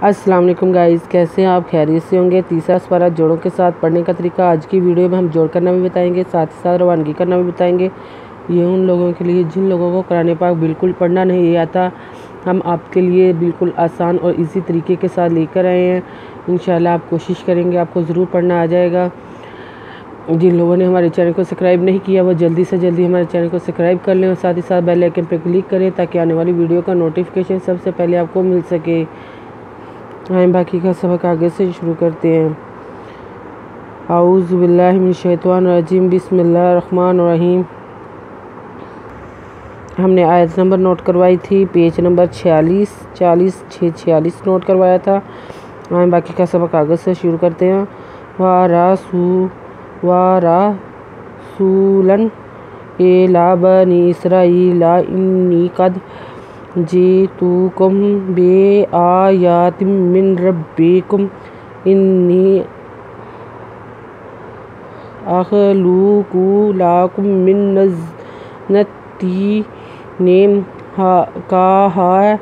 السلام علیکم گائز، کیسے ہیں آپ؟ خیریت سے ہوں گے۔ تیسرا سپارہ جوڑوں کے ساتھ پڑھنے کا طریقہ آج کی ویڈیو میں ہم جوڑ کرنا بھی بتائیں گے، ساتھ ہی ساتھ روانگی کرنا بھی بتائیں گے۔ یہ ان لوگوں کے لیے جن لوگوں کو قرآن پاک بالکل پڑھنا نہیں آتا، ہم آپ کے لیے بالکل آسان اور ایزی طریقے کے ساتھ لے کر آئے ہیں۔ انشاءاللہ آپ کوشش کریں گے، آپ کو ضرور پڑھنا آ جائے گا۔ جن لوگوں نے ہمارے چینل کو سبسکرائب نہیں کیا وہ جلدی سے جلدی ہمارے چینل کو سبسکرائب کر لیں اور ساتھ ہی ساتھ بیل آئیکن پہ کلک کریں تاکہ آنے والی ویڈیو کا نوٹیفیکیشن سب سے پہلے آپ کو مل سکے۔ باقی کا سبق آگے سے شروع کرتے ہیں۔ اعوذ باللہ من الشیطان الرجیم، بسم اللہ الرحمن الرحیم۔ ہم نے آیت نمبر نوٹ کروائی تھی، پیج نمبر 46 نوٹ کروایا تھا۔ باقی کا سبق آگے سے شروع کرتے ہیں۔ وَرَسُولًا إِلَىٰ بَنِي إِسْرَائِيلَ إِنِّي قَدْ جِئْتُكُم بِآيَاتٍ مِّن رَّبِّكُمْ إِنِّي أَخْلُقُ لَكُم مِّن طِينٍ كَهَيْئَةِ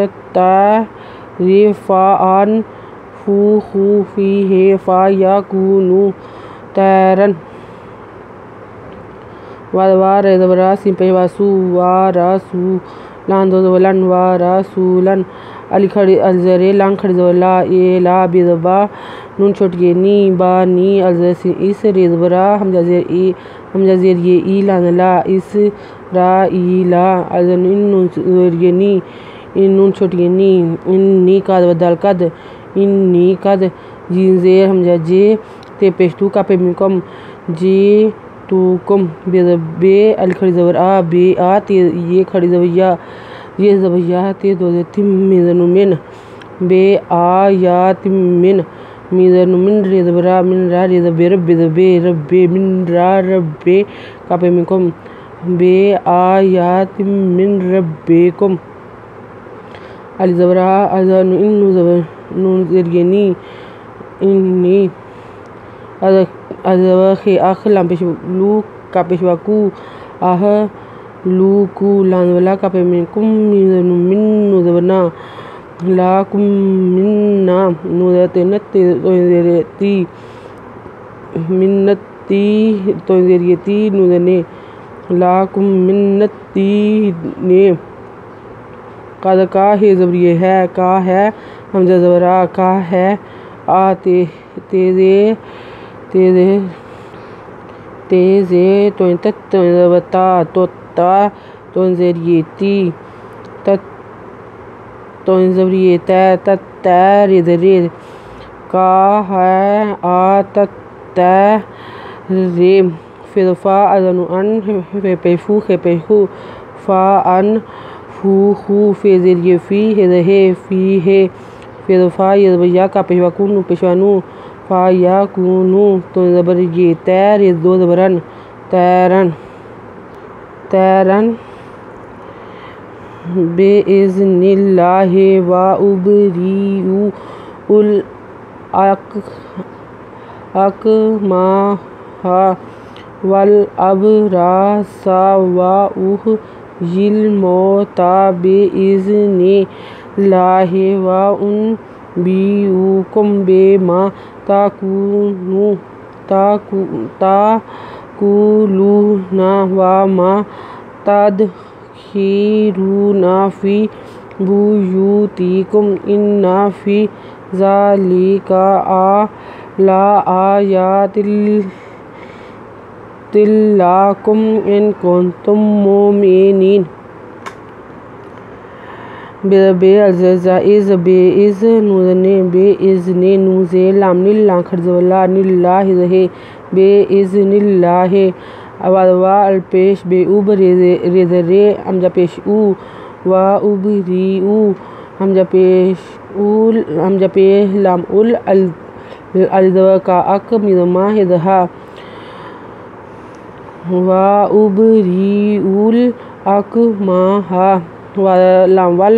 الطَّيْرِ فَأَنفُخُ فِيهِ فَيَكُونُ طَيْرًا وَرَسُولًا الزر لام کھڑی زبر لا لا بذبا نون چھوٹی نی با نی الزر اس ری زبر حمزہ زیر ای حمزہ زیر یہ ای لام لا اس را ای لا الزر نون زیر نی نون چھوٹی نی انی قد ودال قد انی قد جین زیر حمزہ جے تے پیشتو کا پہ منکم جے تو کم بے الکھڑی زبر آ بے آ تے یہ کھڑی زبر یا یہ زبر یا تے دو تم میزن من بے آیات من میزن من ری زبر من را ری زبر رب بے رب من را رب کا پہ منکم بے آیات من ربکم علی زبر ازن ان زبر نون زرینی انی ازوخ اخ لام پیش لو کا پیش واکو آہ لو کو لام ولا کا پہ منکم میزن من نو زبرنا لاکم مننا نو زرتی منتی تو زریتی نو زرنے لاکم منتی نے قد کا ہے زبر یہ ہے کا ہے حمزہ زبر آ کا ہے آ تیزے تو تا تو تا تو زیر تی تو زبر یہ تے تے ری رے کا ہے آ تے رے پھر فا ازن ان پیفو پیفو فا ان فو خو فی زیر یہ فی ہے فی ہے پھر فا یہ زبر یا کا پیشوا کونو پیشوانو فا یا کونو تو زبر یہ تیر دو زبرن تیرن تیرن بے اذن اللہ و ابریئ الاکمہ والابراس و احیی الموتی بإذن اللہ و انبئکم بما تاکلون وما تدخرون فی بیوتکم ان فی ذلک لآیات لکم ان کنتم مؤمنین۔ بے الزائز بے از نوزنے بے اذن نو زے لام نیل لام کھڑ زبر لا نیل لا ہے بے اذن اللہ وا الپیش بے اوب ری رے حمزہ پیش او و ابریئ حمزہ پیش اول حمزہ پیش لام ال الزبر کا اک میزما ہے دہا و ابریئ الاکمہ لام وال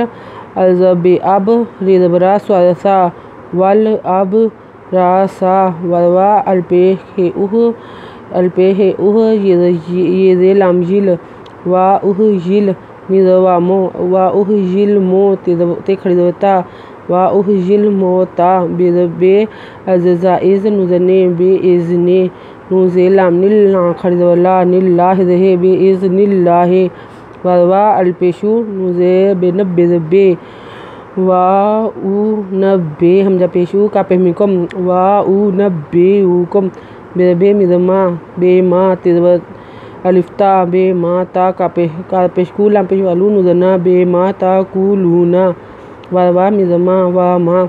الزب اب ریزبرا سواسا ول اب راسا وا الپہ یہ لام جل وا جل میزوامو وا جل مو تے کھڑی تا وا جل مو تا بے الزائز نوزنے بے ازنے نوزے لام نل کھڑی لا نل لا ہے بے ازن اللہ وا الپیشو نوزے بے نبے بے وا او نبے حمزہ پیشو کا پہمکم وا او نبے اوکم بے مزما بے ما تیزب الفتا بے ما تا کا پیشکو لام پیشو الو نوزنا بے ما تا کولونا وا مزما وا ما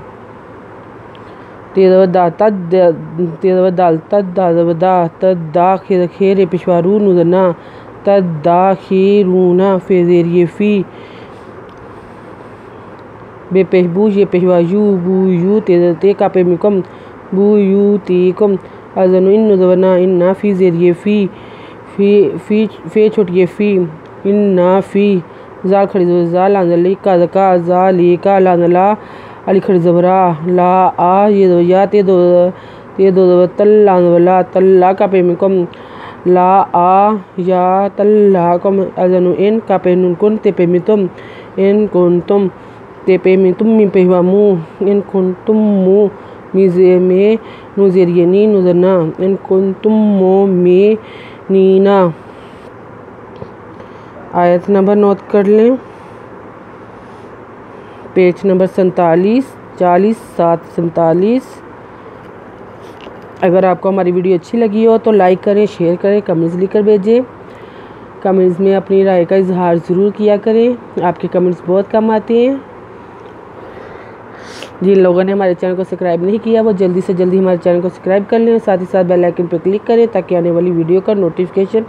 تیزب دا تد تیزب دال تد دا تد دا خیر پیشوارو نوزنا تد دا خیرونا فیزیری فی بے پیشبو یہ پیشوا یو بو یو تے کا پیمکم بو یو تیکم ازن ان نوزنا ان فی زیریے فی چھوٹیے فی ان فی زال کھڑی زال لانزلی کا زکا زالی کا لانزلا علی کھڑی زبرا لا آ یہ یا تے دو تل لانزلا تل لا کا پیمکم لا آ یا تل لا کم ازن ان کا پینن کن تے پیمتم ان کنتم تے پیمتم می پیوامو ان کنتم مو میزے میں نوزیریے نی نوزنا ان کنتم مو میں نینا آیت نمبر نوٹ کر لیں پیج نمبر 47 اگر آپ کو ہماری ویڈیو اچھی لگی ہو تو لائک کریں شیئر کریں کمنٹس لکھ کر بھیجیں کمنٹس میں اپنی رائے کا اظہار ضرور کیا کریں آپ کے کمنٹس بہت کم آتے ہیں جن لوگوں نے ہمارے چینل کو سبسکرائب نہیں کیا وہ جلدی سے جلدی ہمارے چینل کو سبسکرائب کر لیں اور ساتھ ہی ساتھ بیل آئیکن پہ کلک کریں تاکہ آنے والی ویڈیو کا نوٹیفیکیشن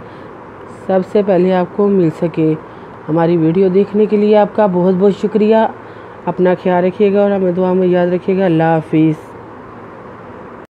سب سے پہلے آپ کو مل سکے ہماری ویڈیو دیکھنے کے لیے آپ کا بہت بہت شکریہ اپنا خیال رکھیے گا اور ہمیں دعا میں یاد رکھیے گا اللہ حافظ